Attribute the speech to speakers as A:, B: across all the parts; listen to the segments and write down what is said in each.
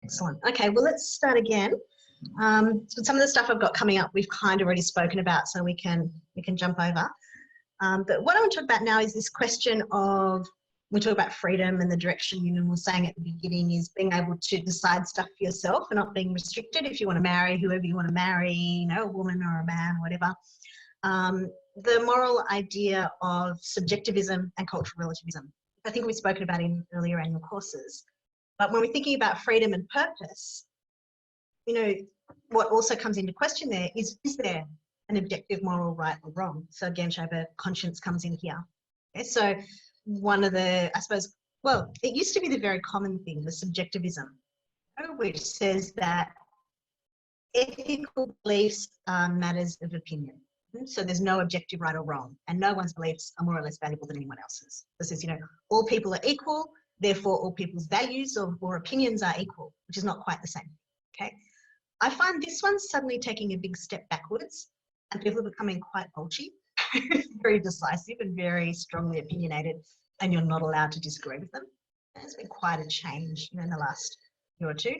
A: Excellent. Okay, well, let's start again. So some of the stuff I've got coming up, we've kind of already spoken about, so we can jump over. But what I want to talk about now is this question of, we talk about freedom and the direction you were saying at the beginning is being able to decide stuff for yourself and not being restricted if you want to marry whoever you want to marry, you know, a woman or a man or whatever. The moral idea of subjectivism and cultural relativism. I think we've spoken about in earlier annual courses. But when we're thinking about freedom and purpose, you know, what also comes into question there is there an objective moral right or wrong? So again, Shaba, conscience comes in here. Okay, so one of the, I suppose, well, it used to be the very common thing, the subjectivism, which says that ethical beliefs are matters of opinion. So there's no objective right or wrong, and no one's beliefs are more or less valuable than anyone else's. This is, you know, all people are equal, therefore all people's values or opinions are equal, which is not quite the same. Okay, I find this one suddenly taking a big step backwards, and people are becoming quite bulgy, very decisive and very strongly opinionated, and you're not allowed to disagree with them. There's been quite a change, you know, in the last year or two.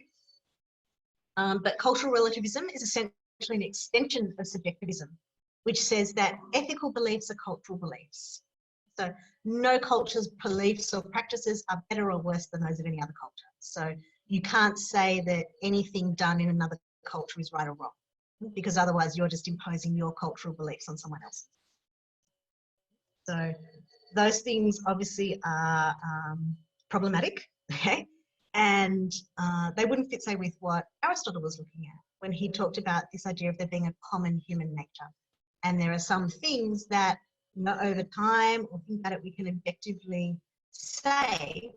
A: But cultural relativism is essentially an extension of subjectivism, which says that ethical beliefs are cultural beliefs. So no culture's beliefs or practices are better or worse than those of any other culture. So you can't say that anything done in another culture is right or wrong, because otherwise you're just imposing your cultural beliefs on someone else. So those things obviously are problematic, okay? And they wouldn't fit, say, with what Aristotle was looking at when he talked about this idea of there being a common human nature. And there are some things that, you know, over time, or think about it, we can objectively say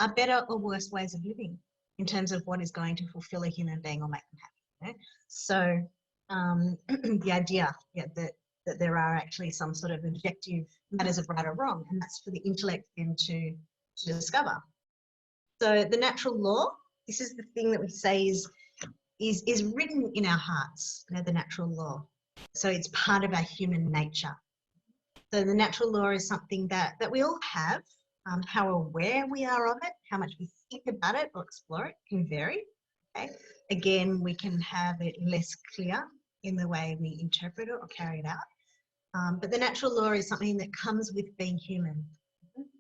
A: are better or worse ways of living in terms of what is going to fulfill a human being or make them happy. Okay? So the idea that there are actually some sort of objective matters of right or wrong, and that's for the intellect then to discover. So the natural law, this is the thing that we say is written in our hearts, you know, the natural law. So it's part of our human nature. So the natural law is something that we all have. How aware we are of it, how much we think about it or explore it can vary. Okay? Again, we can have it less clear in the way we interpret it or carry it out. But the natural law is something that comes with being human.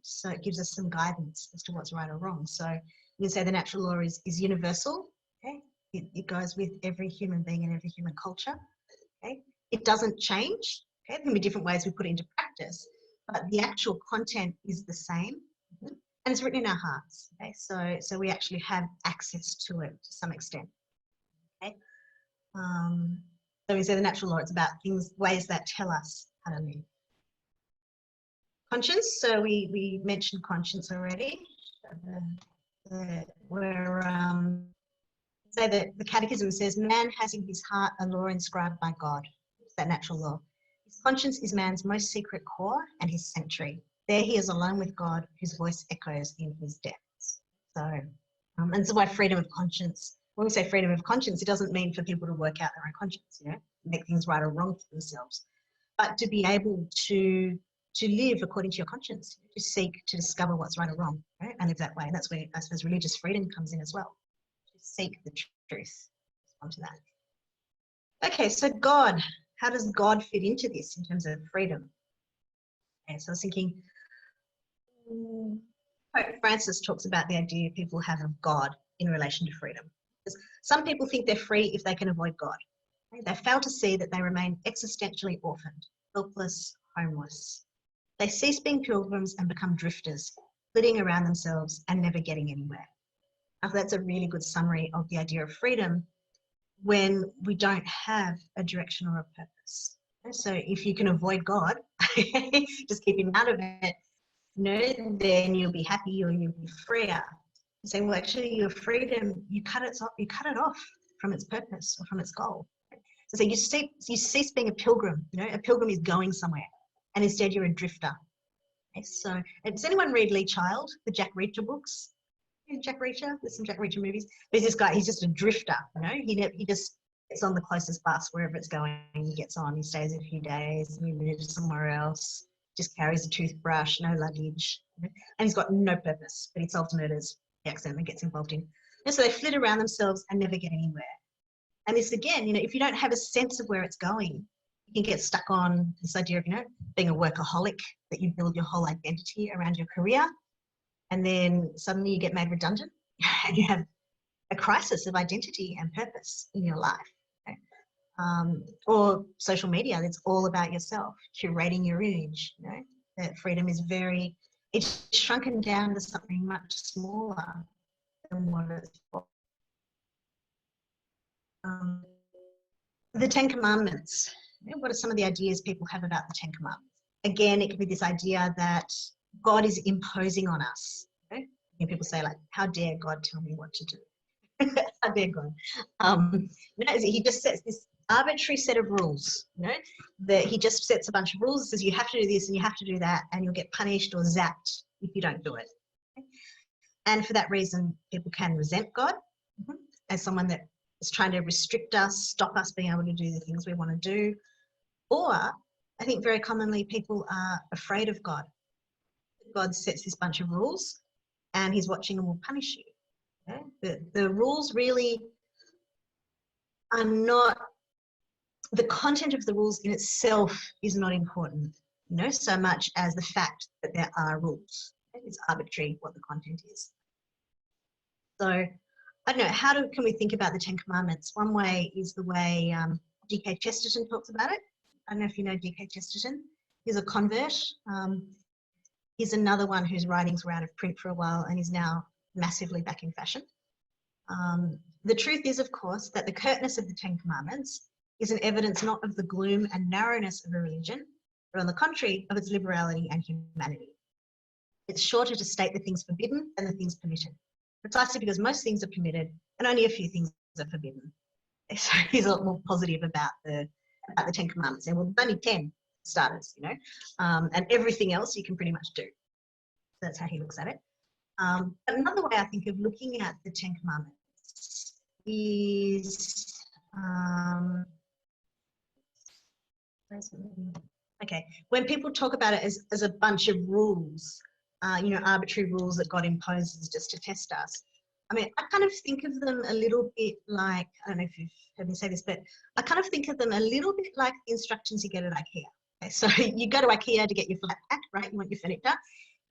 A: So it gives us some guidance as to what's right or wrong. So we say the natural law is universal. Okay? It goes with every human being and every human culture. Okay? It doesn't change. Okay? There can be different ways we put it into practice, but the actual content is the same, and it's written in our hearts. Okay? So we actually have access to it to some extent. Okay? So we say the natural law, it's about things, ways that tell us how to live. Conscience, so we mentioned conscience already. Say that the Catechism says man has in his heart a law inscribed by God. It's that natural law. His conscience is man's most secret core and his sanctuary. There he is alone with God, whose voice echoes in his depths. So, and so why freedom of conscience. When we say freedom of conscience, it doesn't mean for people to work out their own conscience, you know, make things right or wrong for themselves, but to be able to live according to your conscience, to seek to discover what's right or wrong, right? And live that way. And that's where I suppose religious freedom comes in as well. To seek the truth. Onto that. Okay, so God, how does God fit into this in terms of freedom? Okay, so I was thinking, Pope Francis talks about the idea people have of God in relation to freedom. Because some people think they're free if they can avoid God. Okay? They fail to see that they remain existentially orphaned, helpless, homeless. They cease being pilgrims and become drifters, flitting around themselves and never getting anywhere. I think that's a really good summary of the idea of freedom when we don't have a direction or a purpose. So if you can avoid God, just keep him out of it, you know, then you'll be happy or you'll be freer. Saying, well, actually, your freedom, you cut it off from its purpose or from its goal. So you cease being a pilgrim. You know, a pilgrim is going somewhere, and instead you're a drifter. Okay, so, does anyone read Lee Child, the Jack Reacher books? Jack Reacher, there's some Jack Reacher movies. There's this guy, he's just a drifter, you know, he just gets on the closest bus wherever it's going, he gets on, he stays a few days, and he moves somewhere else, just carries a toothbrush, no luggage, you know? And he's got no purpose, but he solves murders he accidentally gets involved in. And so they flit around themselves and never get anywhere. And this again, you know, if you don't have a sense of where it's going, you can get stuck on this idea of, you know, being a workaholic, that you build your whole identity around your career. And then suddenly you get made redundant and you have a crisis of identity and purpose in your life. Okay? Or social media, that's all about yourself, curating your image. You know, that freedom is it's shrunken down to something much smaller than what it's for. The 10 Commandments. You know, what are some of the ideas people have about the 10 Commandments? Again, it could be this idea that God is imposing on us. Okay? And people say, like, how dare God tell me what to do? How dare God? You know, he just sets this arbitrary set of rules, you know, that he just sets a bunch of rules, says you have to do this and you have to do that, and you'll get punished or zapped if you don't do it. Okay? And for that reason, people can resent God as someone that is trying to restrict us, stop us being able to do the things we want to do. Or I think very commonly people are afraid of God. God sets this bunch of rules and he's watching and will punish you. Okay? The rules really are not, the content of the rules in itself is not important, you know, so much as the fact that there are rules. Okay? It's arbitrary what the content is. So I don't know, can we think about the 10 Commandments? One way is the way G.K. Chesterton talks about it. I don't know if you know G.K. Chesterton. He's a convert. He's another one whose writings were out of print for a while and is now massively back in fashion. The truth is, of course, that the curtness of the 10 Commandments is an evidence not of the gloom and narrowness of a religion, but on the contrary, of its liberality and humanity. It's shorter to state the things forbidden than the things permitted, precisely because most things are permitted and only a few things are forbidden. So he's a lot more positive about the 10 Commandments. And well, only 10 starters, you know, and everything else you can pretty much do. So that's how he looks at it. But another way I think of looking at the 10 Commandments is, okay, when people talk about it as a bunch of rules, you know, arbitrary rules that God imposes just to test us. I mean, I kind of think of them a little bit like, I don't know if you've heard me say this, but I kind of think of them a little bit like the instructions you get at IKEA. Okay, so you go to IKEA to get your flat pack, right? You want your furniture,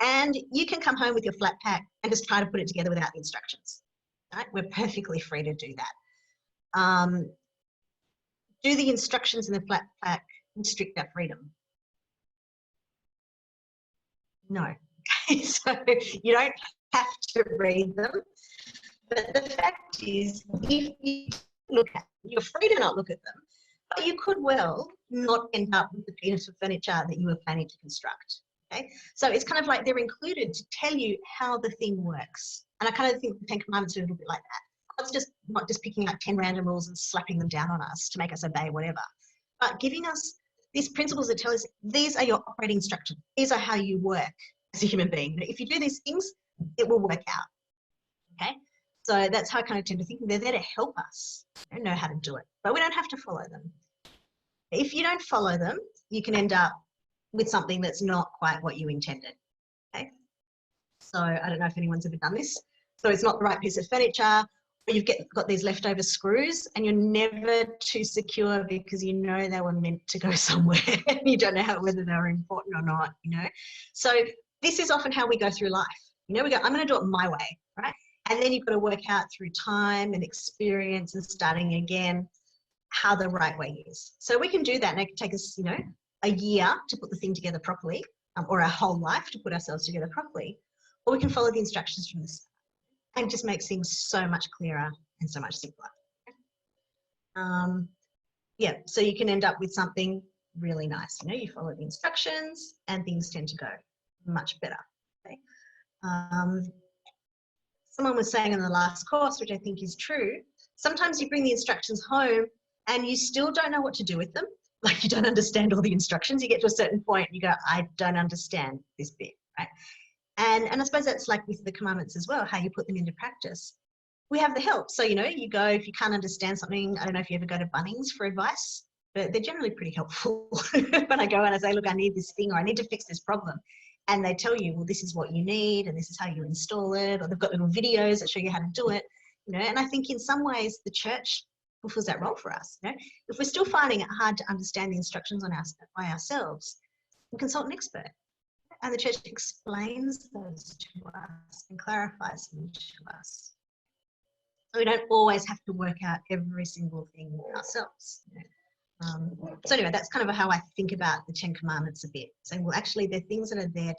A: and you can come home with your flat pack and just try to put it together without the instructions, right? We're perfectly free to do that. Do the instructions in the flat pack restrict our freedom? No. Okay, so you don't have to read them. But the fact is, if you look at them, you're free to not look at them, but you could well not end up with the piece of furniture that you were planning to construct. Okay, so it's kind of like they're included to tell you how the thing works. And I kind of think the 10 Commandments are a little bit like that. God's just not just picking up 10 random rules and slapping them down on us to make us obey whatever, but giving us these principles that tell us these are your operating instructions. These are how you work as a human being. If you do these things, it will work out. Okay. So that's how I kind of tend to think. They're there to help us know how to do it, but we don't have to follow them. If you don't follow them, you can end up with something that's not quite what you intended. Okay. So I don't know if anyone's ever done this. So it's not the right piece of furniture, or you've got these leftover screws and you're never too secure because you know they were meant to go somewhere and you don't know whether they're important or not, you know. So this is often how we go through life. You know, we go, I'm going to do it my way, right? And then you've got to work out through time and experience and starting again how the right way is. So we can do that, and it can take us, you know, a year to put the thing together properly, or our whole life to put ourselves together properly, or we can follow the instructions from the start, and it just makes things so much clearer and so much simpler. Yeah, so you can end up with something really nice. You know, you follow the instructions and things tend to go much better. Okay? Someone was saying in the last course, which I think is true, sometimes you bring the instructions home and you still don't know what to do with them. Like you don't understand all the instructions. You get to a certain point and you go, I don't understand this bit, right? And I suppose that's like with the commandments as well, how you put them into practice. We have the help. So, you know, you go, if you can't understand something, I don't know if you ever go to Bunnings for advice, but they're generally pretty helpful. When I go and I say, look, I need this thing or I need to fix this problem. And they tell you, well, this is what you need and this is how you install it, or they've got little videos that show you how to do it. you know, and I think in some ways the church fulfills that role for us. You know, if we're still finding it hard to understand the instructions by ourselves, we consult an expert, and the church explains those to us and clarifies them to us. So we don't always have to work out every single thing ourselves. You know? So anyway, that's kind of how I think about the 10 Commandments a bit. Saying, well, actually, they're things that are there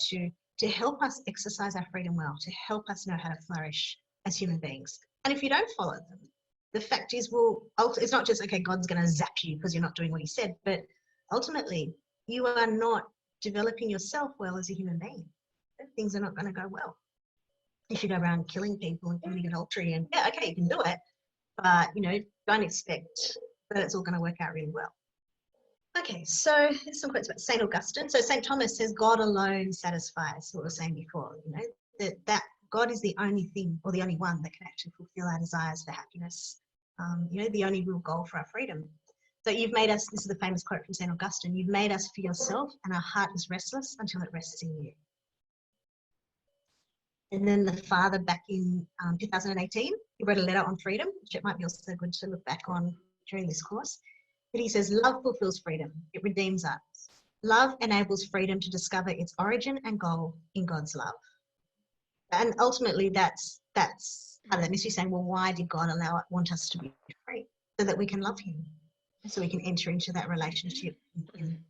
A: to help us exercise our freedom well, to help us know how to flourish as human beings. And if you don't follow them, the fact is, well, it's not just, okay, God's going to zap you because you're not doing what he said, but ultimately, you are not developing yourself well as a human being. Things are not going to go well. If you go around killing people and committing adultery, and yeah, okay, you can do it, but, you know, don't expect that it's all going to work out really well. Okay, so here's some quotes about St. Augustine. So St. Thomas says, God alone satisfies, what we were saying before, you know, that God is the only thing or the only one that can actually fulfill our desires for happiness, you know, the only real goal for our freedom. So you've made us, this is the famous quote from St. Augustine, you've made us for yourself and our heart is restless until it rests in you. And then the father back in 2018, he wrote a letter on freedom, which it might be also good to look back on during this course. But he says, love fulfills freedom. It redeems us. Love enables freedom to discover its origin and goal in God's love. And ultimately, that's part of that mystery, saying, well, why did God want us to be free? So that we can love him, so we can enter into that relationship with him,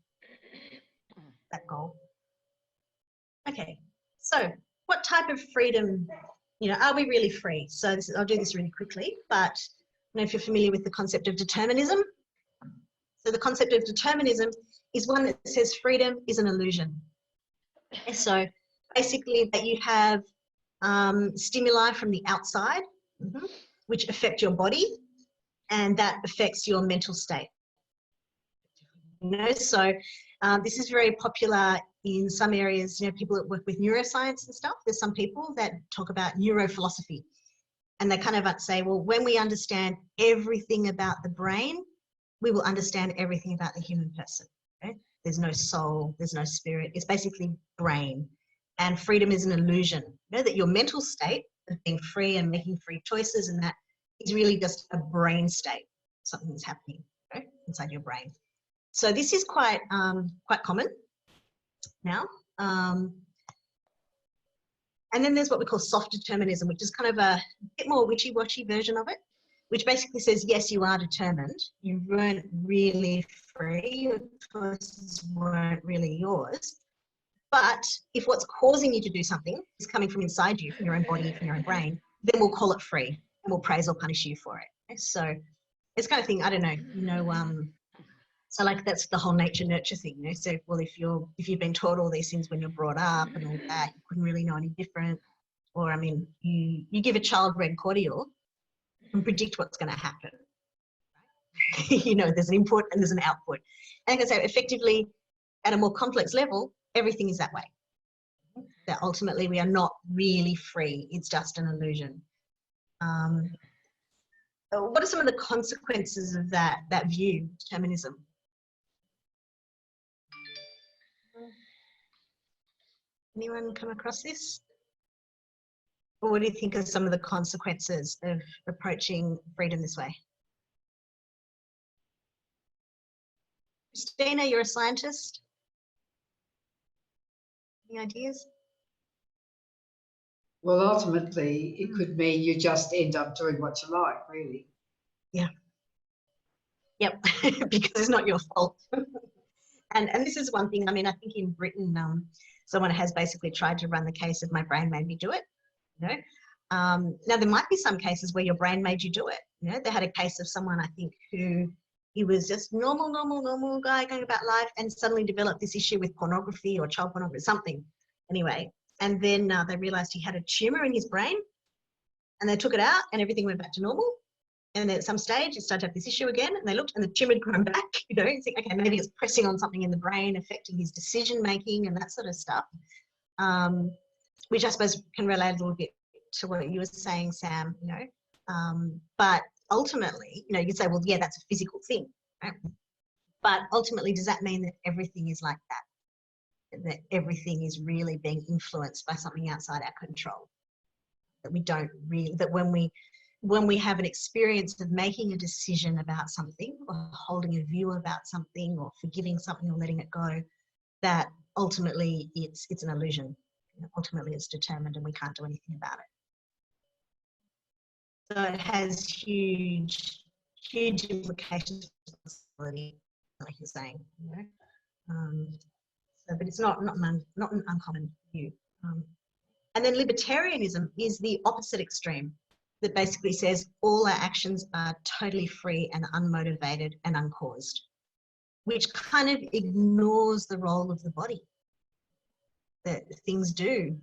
A: that goal. Okay, so what type of freedom, you know, are we really free? So I'll do this really quickly, but I don't know if you're familiar with the concept of determinism. So the concept of determinism is one that says freedom is an illusion. So basically that you have stimuli from the outside, which affect your body, and that affects your mental state. You know, so this is very popular in some areas, you know, people that work with neuroscience and stuff. There's some people that talk about neurophilosophy, and they kind of say, well, when we understand everything about the brain, we will understand everything about the human person. Okay? There's no soul, there's no spirit. It's basically brain. And freedom is an illusion. You know, that your mental state of being free and making free choices and that is really just a brain state, something that's happening, okay, inside your brain. So this is quite common now. And then there's what we call soft determinism, which is kind of a bit more wishy-washy version of it, which basically says, yes, you are determined. You weren't really free. Your choices weren't really yours. But if what's causing you to do something is coming from inside you, from your own body, from your own brain, then we'll call it free and we'll praise or punish you for it. Okay? So it's kind of thing, I don't know, you know, so like that's the whole nature nurture thing, you know. So, well, if you've been taught all these things when you're brought up and all that, you couldn't really know any different. Or, I mean, you give a child red cordial and predict what's going to happen. You know, there's an input and there's an output. And I can say effectively at a more complex level, everything is that way. That ultimately we are not really free. It's just an illusion. What are some of the consequences of that view, determinism? Anyone come across this? Or what do you think are some of the consequences of approaching freedom this way? Christina, you're a scientist. Any ideas?
B: Well, ultimately, it could mean you just end up doing what you like, really.
A: Yeah. Yep, because it's not your fault. And this is one thing, I mean, I think in Britain, someone has basically tried to run the case of my brain made me do it, you know. Now, there might be some cases where your brain made you do it. You know, they had a case of someone, I think, who he was just normal guy going about life and suddenly developed this issue with pornography or child pornography, something anyway. And then they realized he had a tumor in his brain and they took it out and everything went back to normal. And then at some stage, it started to have this issue again, and they looked, and the tumor had grown back. You know, you think, okay, maybe it's pressing on something in the brain, affecting his decision making and that sort of stuff, which I suppose can relate a little bit to what you were saying, Sam. You know, but ultimately, you know, you'd say, well, yeah, that's a physical thing, right? But ultimately, does that mean that everything is like that? That everything is really being influenced by something outside our control? That we don't really, that when we when we have an experience of making a decision about something or holding a view about something or forgiving something or letting it go, that ultimately it's an illusion. Ultimately it's determined and we can't do anything about it. So it has huge implications for responsibility, like you're saying. You know? But it's not an uncommon view. And then libertarianism is the opposite extreme, that basically says all our actions are totally free and unmotivated and uncaused, which kind of ignores the role of the body, that things do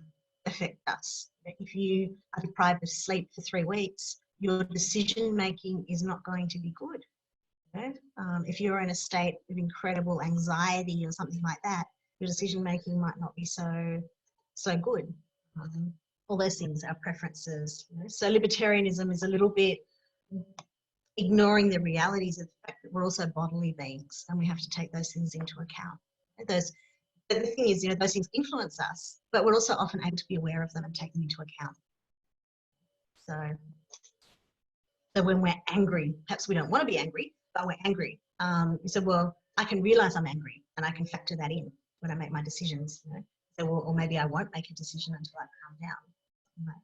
A: affect us. If you are deprived of sleep for 3 weeks, your decision making is not going to be good. You know? If you're in a state of incredible anxiety or something like that, your decision making might not be so good. All those things, our preferences. You know? So libertarianism is a little bit ignoring the realities of the fact that we're also bodily beings and we have to take those things into account. The thing is, you know, those things influence us, but we're also often able to be aware of them and take them into account. So when we're angry, perhaps we don't want to be angry, but we're angry. So, well, I can realize I'm angry and I can factor that in when I make my decisions. You know? So, well, or maybe I won't make a decision until I calm down. Like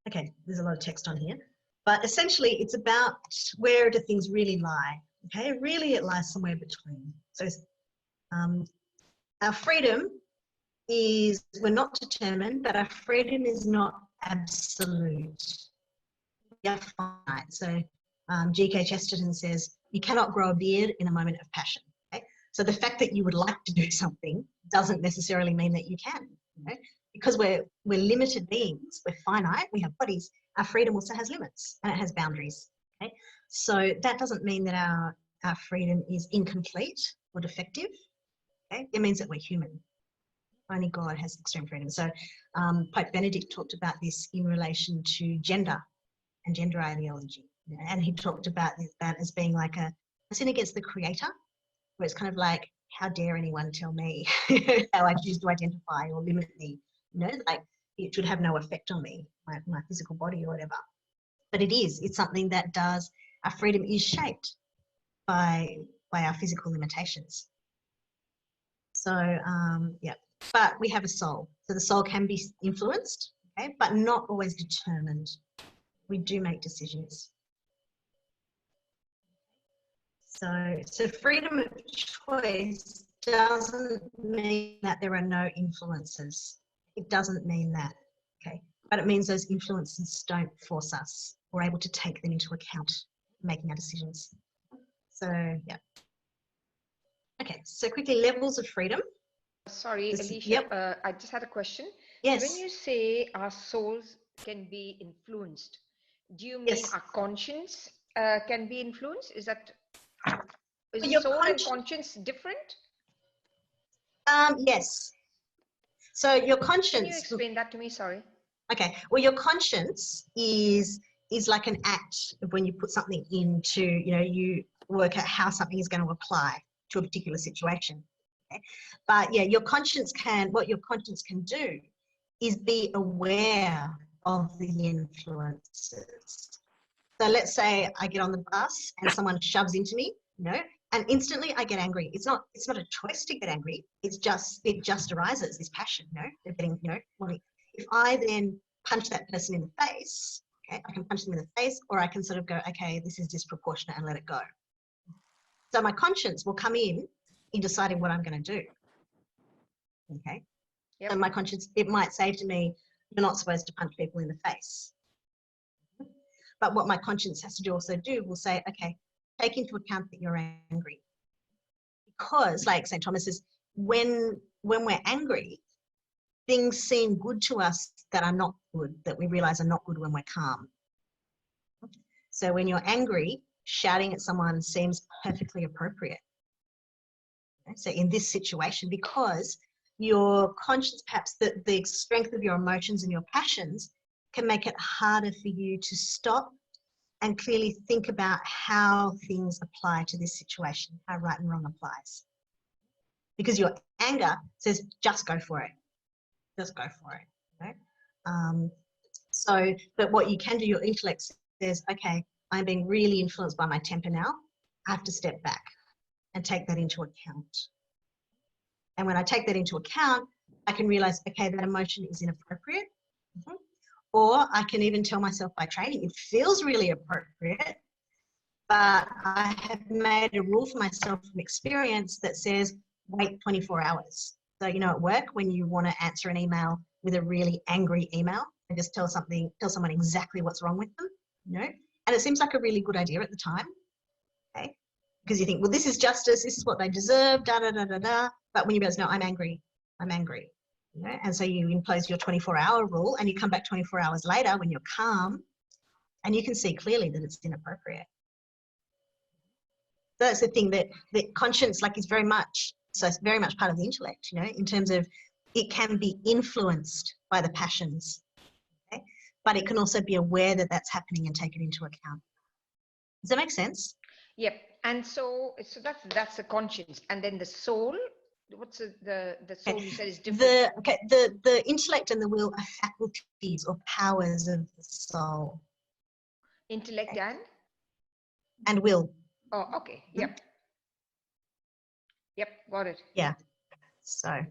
A: okay, there's a lot of text on here, but essentially it's about where do things really lie. Okay, really it lies somewhere between. So our freedom is, we're not determined, but our freedom is not absolute. We are finite. So G.K. Chesterton says, you cannot grow a beard in a moment of passion. Okay? So the fact that you would like to do something doesn't necessarily mean that you can. You know? Because we're limited beings, we're finite, we have bodies, our freedom also has limits and it has boundaries. Okay? So that doesn't mean that our freedom is incomplete or defective. Okay? It means that we're human. Only God has extreme freedom. So Pope Benedict talked about this in relation to gender and gender ideology. You know, and he talked about that as being like a sin against the creator, where it's kind of like, how dare anyone tell me how I choose to identify or limit me? You know, like it should have no effect on me, my physical body or whatever. But it's something that does, our freedom is shaped by our physical limitations. So, yeah, but we have a soul. So the soul can be influenced, okay, but not always determined. We do make decisions. So freedom of choice doesn't mean that there are no influences. It doesn't mean that, okay? But it means those influences don't force us. We're able to take them into account making our decisions. So, yeah. Okay, so quickly, levels of freedom.
C: Sorry, Alicia,
A: yep.
C: I just had a question.
A: Yes.
C: When you say our souls can be influenced, do you mean
A: yes.
C: our conscience can be influenced? Is that, is
A: your
C: soul and conscience different?
A: Yes. So your conscience.
C: Can you explain that to me? Sorry.
A: Okay. Well, your conscience is like an act of when you put something into, you know, you work out how something is going to apply to a particular situation. Okay? But yeah, your conscience what your conscience can do is be aware of the influences. So let's say I get on the bus and someone shoves into me, you know, and instantly I get angry. It's not a choice to get angry. It just arises, this passion, you know, they're getting, you know, well, if I then punch that person in the face, okay, I can punch them in the face, or I can sort of go, okay, this is disproportionate and let it go. So my conscience will come in deciding what I'm going to do. Okay.
C: Yep.
A: So my conscience, it might say to me, you're not supposed to punch people in the face. But what my conscience has to also do will say, okay, take into account that you're angry. Because, like St. Thomas says, when we're angry, things seem good to us that are not good, that we realize are not good when we're calm. So when you're angry, shouting at someone seems perfectly appropriate. Okay? So in this situation, because your conscience, perhaps the strength of your emotions and your passions can make it harder for you to stop and clearly think about how things apply to this situation, how right and wrong applies. Because your anger says, just go for it. Just go for it. Right? But what you can do, your intellect says, okay, I'm being really influenced by my temper now. I have to step back and take that into account. And when I take that into account, I can realize, okay, that emotion is inappropriate. Or I can even tell myself by training, it feels really appropriate, but I have made a rule for myself from experience that says, wait 24 hours. So, at work, when you want to answer an email with a really angry email and just tell someone exactly what's wrong with them, and it seems like a really good idea at the time, okay? Because you think, well, this is justice, this is what they deserve, da, da, da, da, da. But when you realize, no, I'm angry. And so you impose your 24-hour rule and you come back 24 hours later when you're calm and you can see clearly that it's inappropriate. So that's the thing, that conscience is very much part of the intellect, in terms of it can be influenced by the passions, okay? But it can also be aware that that's happening and take it into account. Does that make sense?
C: Yep. And so that's the conscience. And then the soul, what's the soul you said is different?
A: The intellect and the will are faculties or powers of the soul.
C: Intellect
A: and will.
C: Oh, okay. Yep. Yep, got it.
A: Yeah. So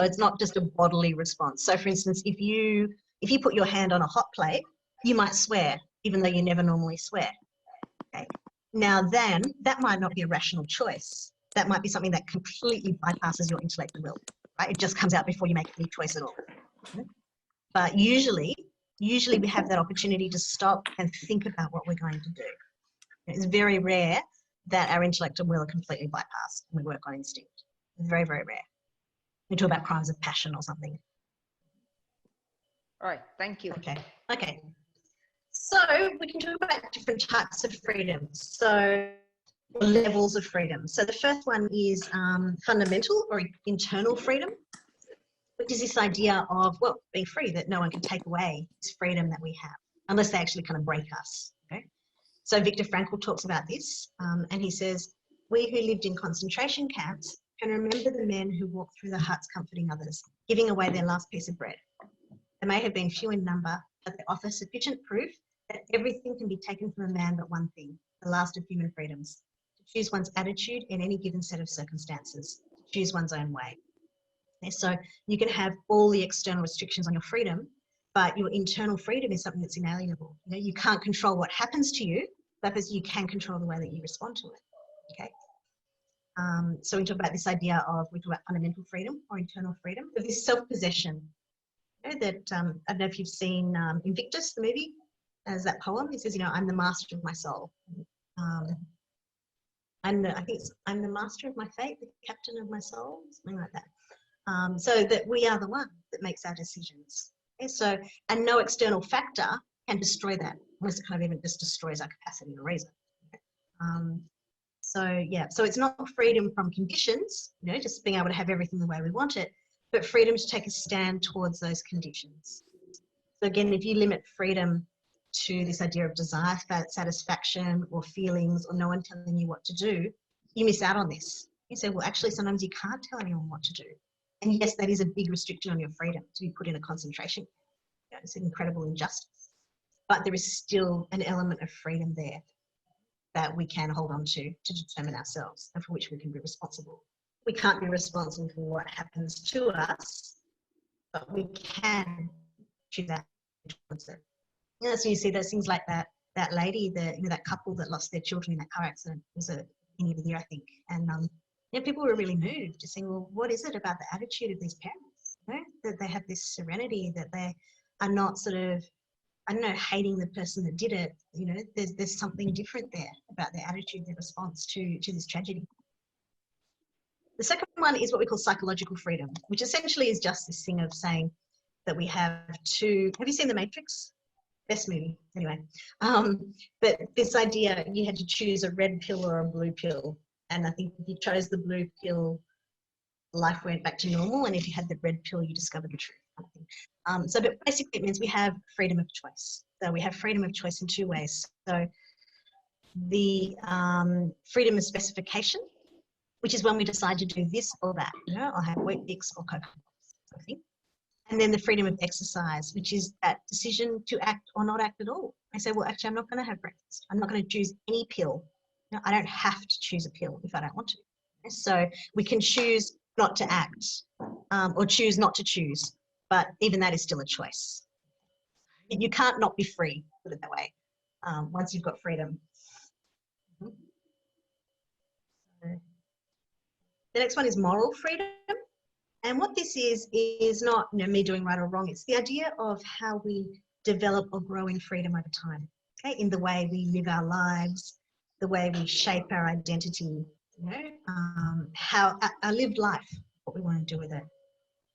A: it's not just a bodily response. So for instance, if you put your hand on a hot plate, you might swear, even though you never normally swear. Okay. Now then, that might not be a rational choice. That might be something that completely bypasses your intellect and will, right? It just comes out before you make any choice at all. Okay? But usually we have that opportunity to stop and think about what we're going to do. It's very rare that our intellect and will are completely bypassed and we work on instinct. It's very, very rare. We talk about crimes of passion or something.
C: All right, thank you.
A: Okay. So we can talk about different types of freedom. So levels of freedom. So the first one is fundamental or internal freedom, which is this idea of, being free, that no one can take away this freedom that we have, unless they actually kind of break us. Okay. So Viktor Frankl talks about this, and he says, we who lived in concentration camps can remember the men who walked through the huts comforting others, giving away their last piece of bread. They may have been few in number, but they offer sufficient proof that everything can be taken from a man but one thing, the last of human freedoms, to choose one's attitude in any given set of circumstances, to choose one's own way. And so you can have all the external restrictions on your freedom, but your internal freedom is something that's inalienable. You can't control what happens to you, but you can control the way that you respond to it. Okay. So we talk about this idea of, we talk about fundamental freedom or internal freedom, of this self-possession. That I don't know if you've seen Invictus, the movie, as that poem. It says, I'm the master of my soul. I'm the master of my fate, the captain of my soul, something like that. So that we are the one that makes our decisions. Okay? So, and no external factor can destroy that, unless it kind of even just destroys our capacity to reason. So it's not freedom from conditions, just being able to have everything the way we want it, but freedom to take a stand towards those conditions. So again, if you limit freedom to this idea of desire, satisfaction, or feelings, or no one telling you what to do, you miss out on this. You say, well, actually, sometimes you can't tell anyone what to do. And yes, that is a big restriction on your freedom, to be put in a concentration camp. It's an incredible injustice. But there is still an element of freedom there that we can hold on to determine ourselves, and for which we can be responsible. We can't be responsible for what happens to us, but we can choose that towards it. So you see those things like that lady, that couple that lost their children in that car accident. It was at the beginning of the year, I think. And people were really moved, just saying, well, what is it about the attitude of these parents? That they have this serenity, that they are not sort of, I don't know, hating the person that did it. There's something different there about their attitude, their response to this tragedy. The second one is what we call psychological freedom, which essentially is just this thing of saying that we have you seen The Matrix? Best movie, anyway. But this idea, you had to choose a red pill or a blue pill. And I think if you chose the blue pill, life went back to normal. And if you had the red pill, you discovered the truth. But basically it means we have freedom of choice. So we have freedom of choice in two ways. So the freedom of specification, which is when we decide to do this or that. I'll have Weet-Bix or Cocoa Pops, sort of thing. And then the freedom of exercise, which is that decision to act or not act at all. I say, well, actually, I'm not going to have breakfast. I'm not going to choose any pill. No, I don't have to choose a pill if I don't want to. So we can choose not to act or choose not to choose, but even that is still a choice. You can't not be free, put it that way, once you've got freedom. So the next one is moral freedom. And what this is not me doing right or wrong. It's the idea of how we develop or grow in freedom over time, okay? In the way we live our lives, the way we shape our identity, how our lived life, what we want to do with it.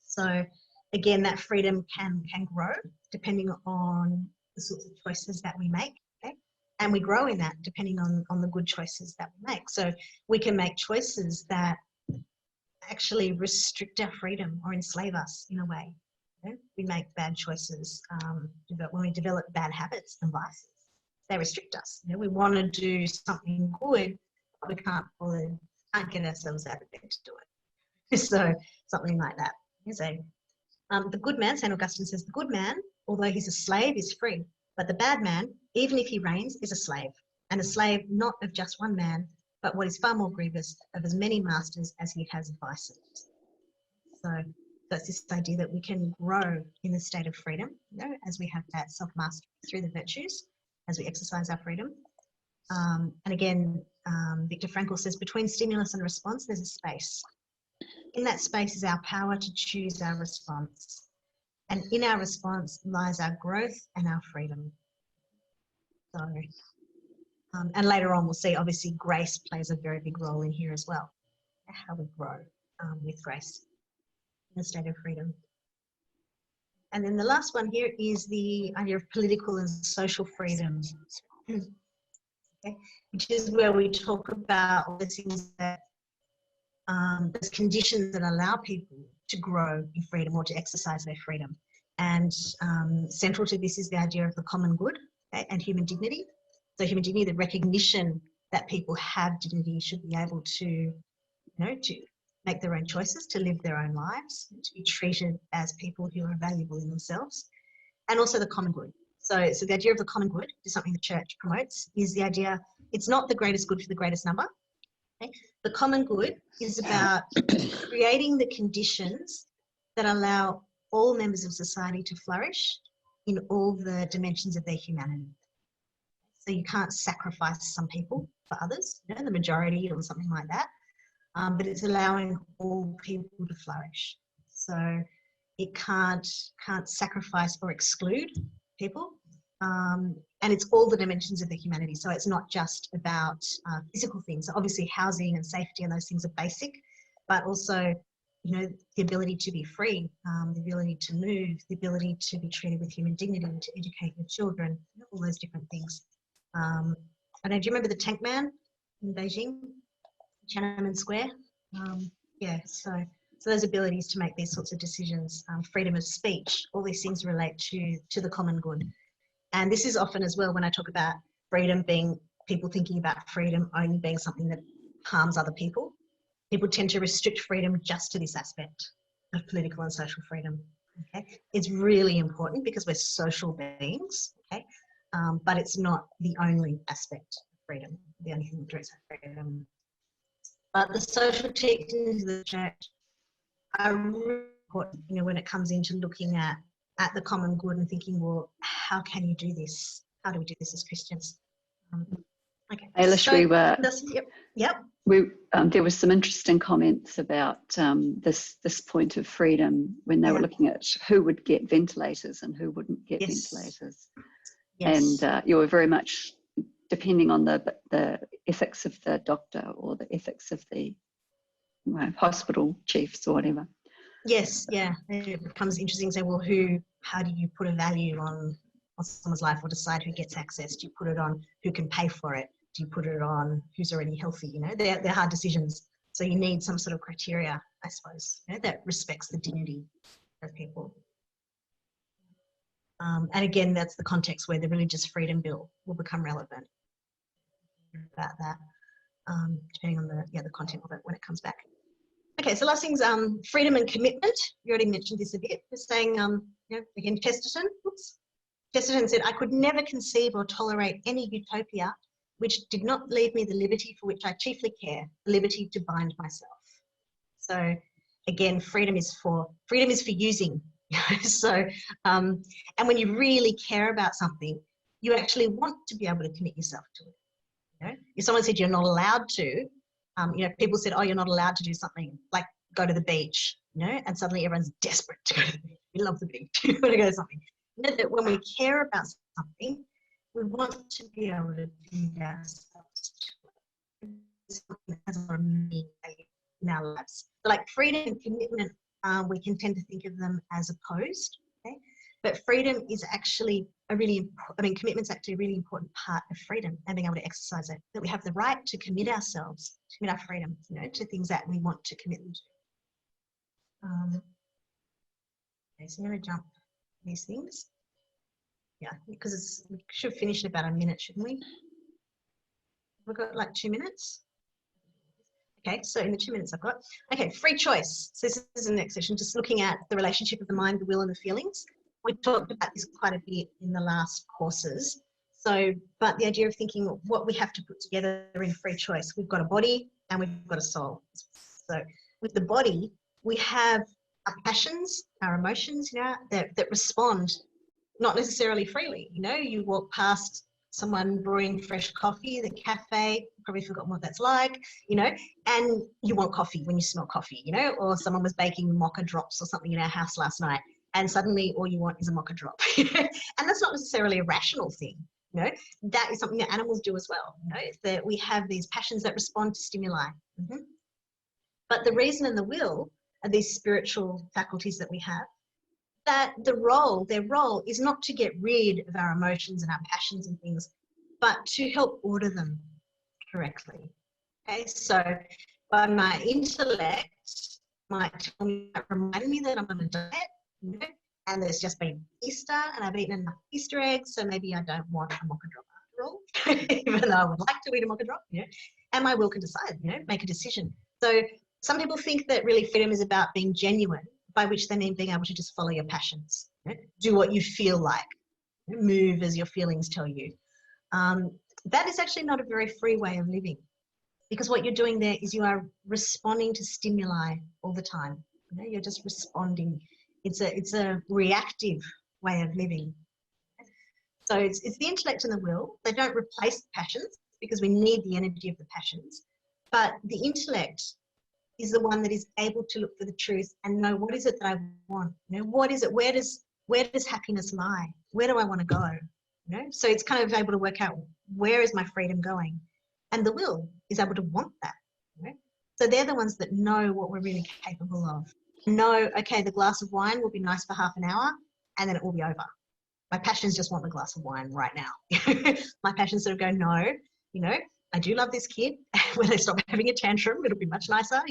A: So again, that freedom can grow depending on the sorts of choices that we make, okay? And we grow in that depending on the good choices that we make. So we can make choices that actually restrict our freedom or enslave us in a way. We make bad choices, but when we develop bad habits and vices, they restrict us. We want to do something good, but we can't get ourselves out of bed to do it. So something like that. So the good man, St. Augustine says, the good man, although he's a slave, is free. But the bad man, even if he reigns, is a slave. And a slave not of just one man, but what is far more grievous, of as many masters as he has vices. So that's this idea that we can grow in the state of freedom, as we have that self-mastery through the virtues, as we exercise our freedom. And again, Viktor Frankl says, between stimulus and response, there's a space. In that space is our power to choose our response. And in our response lies our growth and our freedom. So, and later on, we'll see, obviously, grace plays a very big role in here as well, how we grow with grace in a state of freedom. And then the last one here is the idea of political and social freedom, okay? Which is where we talk about all the things that, those conditions that allow people to grow in freedom or to exercise their freedom. And central to this is the idea of the common good, okay, and human dignity. So human dignity, the recognition that people have dignity, should be able to, to make their own choices, to live their own lives, to be treated as people who are valuable in themselves, and also the common good. So the idea of the common good is something the church promotes, is the idea, it's not the greatest good for the greatest number. Okay? The common good is about creating the conditions that allow all members of society to flourish in all the dimensions of their humanity. So you can't sacrifice some people for others, the majority or something like that, but it's allowing all people to flourish. So it can't sacrifice or exclude people, and it's all the dimensions of the humanity. So it's not just about physical things. So obviously housing and safety and those things are basic, but also, the ability to be free, the ability to move, the ability to be treated with human dignity, to educate your children, all those different things. I don't know, do you remember the Tank Man in Beijing, Tiananmen Square? Yeah, so those abilities to make these sorts of decisions, freedom of speech, all these things relate to the common good. And this is often as well when I talk about freedom being, people thinking about freedom only being something that harms other people. People tend to restrict freedom just to this aspect of political and social freedom. Okay, it's really important because we're social beings. Okay. But it's not the only aspect of freedom, the only thing that directs our freedom. But the social teachings of the church are really important, when it comes into looking at the common good and thinking, well, how can you do this? How do we do this as Christians? Okay.
D: Ailish,
A: so,
D: there were some interesting comments about this point of freedom when they were looking at who would get ventilators and who wouldn't get ventilators.
A: Yes.
D: And you were very much depending on the ethics of the doctor or the ethics of the hospital chiefs or whatever.
A: Yes, yeah. It becomes interesting to say, well, how do you put a value on someone's life or decide who gets access? Do you put it on who can pay for it? Do you put it on who's already healthy? They're hard decisions. So you need some sort of criteria, I suppose, that respects the dignity of people. And again, that's the context where the Religious Freedom Bill will become relevant about that, depending on the content of it when it comes back. Okay. Okay, so last thing's freedom and commitment. You already mentioned this a bit. We're saying, again, Chesterton said, I could never conceive or tolerate any utopia which did not leave me the liberty for which I chiefly care, the liberty to bind myself. So again, freedom is for using. So, and when you really care about something, you actually want to be able to commit yourself to it. You know? If someone said you're not allowed to, people said, oh, you're not allowed to do something like go to the beach, and suddenly everyone's desperate to go to the beach. We love the beach. We want to go to something. You know that when we care about something, we want to be able to commit ourselves to it. Something that has a lot of meaning in our lives. So like freedom and commitment, we can tend to think of them as opposed, okay? But freedom is actually commitment's actually a really important part of freedom and being able to exercise it. That we have the right to commit ourselves, to commit our freedom, to things that we want to commit them to. Okay, so I'm going to jump these things. Yeah, because we should finish in about a minute, shouldn't we? We've got like 2 minutes. Okay, so in the 2 minutes I've got, okay, free choice. So this is the next session, just looking at the relationship of the mind, the will, and the feelings. We talked about this quite a bit in the last courses. So, but the idea of thinking what we have to put together in free choice. We've got a body and we've got a soul. So with the body, we have our passions, our emotions, that respond not necessarily freely. You walk past someone brewing fresh coffee, the cafe, probably forgotten what that's like, and you want coffee when you smell coffee, or someone was baking mocha drops or something in our house last night, and suddenly all you want is a mocha drop. And that's not necessarily a rational thing. That is something that animals do as well. That we have these passions that respond to stimuli. But the reason and the will are these spiritual faculties that we have, that their role is not to get rid of our emotions and our passions and things, but to help order them correctly. Okay, so by my intellect might remind me that I'm on a diet, and there's just been Easter and I've eaten enough Easter eggs, so maybe I don't want a mocha drop after all, even though I would like to eat a mocha drop, and my will can decide, make a decision. So some people think that really freedom is about being genuine, by which they mean being able to just follow your passions, do what you feel like, move as your feelings tell you. That is actually not a very free way of living, because what you're doing there is you are responding to stimuli all the time. You're just responding. It's a reactive way of living. So it's the intellect and the will. They don't replace the passions, because we need the energy of the passions, but the intellect is the one that is able to look for the truth and know what is it that I want. What is it? Where does happiness lie? Where do I want to go? So it's kind of able to work out where is my freedom going, and the will is able to want that. So they're the ones that know what we're really capable of. Know, okay, the glass of wine will be nice for half an hour, and then it will be over. My passions just want the glass of wine right now. My passions sort of go, no, I do love this kid. When they stop having a tantrum, it'll be much nicer,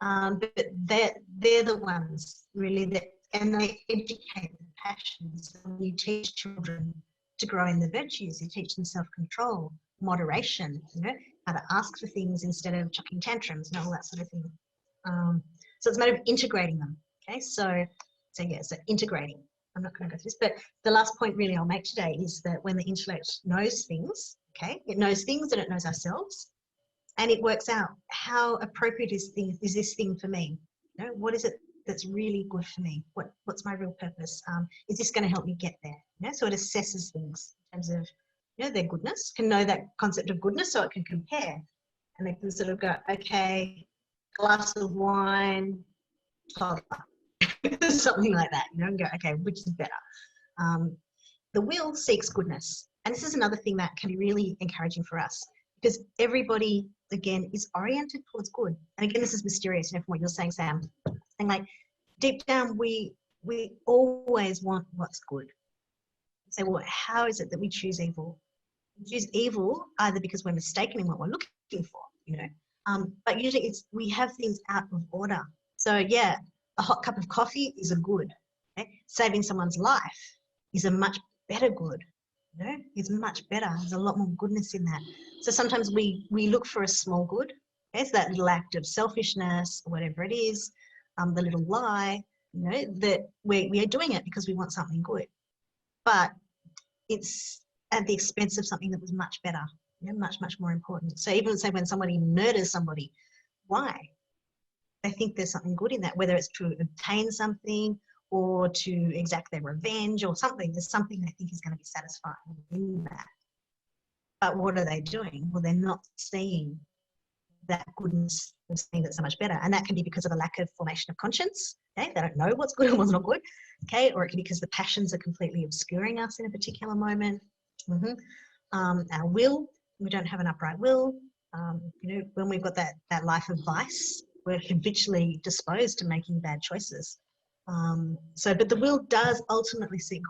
A: but they're the ones really that, and they educate the passions. When you teach children to grow in the virtues, you teach them self-control, moderation, how to ask for things instead of chucking tantrums, all that sort of thing. So it's a matter of integrating them. Okay, so integrating. I'm not going to go through this, but the last point really I'll make today is that when the intellect knows things, okay, it knows things and it knows ourselves, and it works out how appropriate is this thing for me. What is it that's really good for me? What's my real purpose? Is this going to help me get there? So it assesses things in terms of their goodness, can know that concept of goodness, so it can compare, and they can sort of go, okay, glass of wine, toddler. Something like that, and go, okay, which is better? The will seeks goodness. And this is another thing that can be really encouraging for us, because everybody, again, is oriented towards good. And again, this is mysterious, from what you're saying, Sam. And like deep down, we always want what's good. So, well, how is it that we choose evil? We choose evil either because we're mistaken in what we're looking for, but usually we have things out of order. So yeah, a hot cup of coffee is a good. Okay? Saving someone's life is a much better good. It's much better. There's a lot more goodness in that. So sometimes we look for a small good, Okay, so that little act of selfishness, or whatever it is, the little lie, you know, that we are doing it because we want something good. But it's at the expense of something that was much better, you know, much, much more important. So even say when somebody murders somebody, why? They think there's something good in that, whether it's to obtain something or to exact their revenge or something. There's something they think is going to be satisfying in that. But what are they doing? Well, they're not seeing that goodness, they're seeing that's so much better. And that can be because of a lack of formation of conscience. Okay, they don't know what's good and what's not good. Okay, or it can be because the passions are completely obscuring us in a particular moment. Our will, we don't have an upright will. You know, when we've got that life of vice, we're habitually disposed to making bad choices. But the will does ultimately seek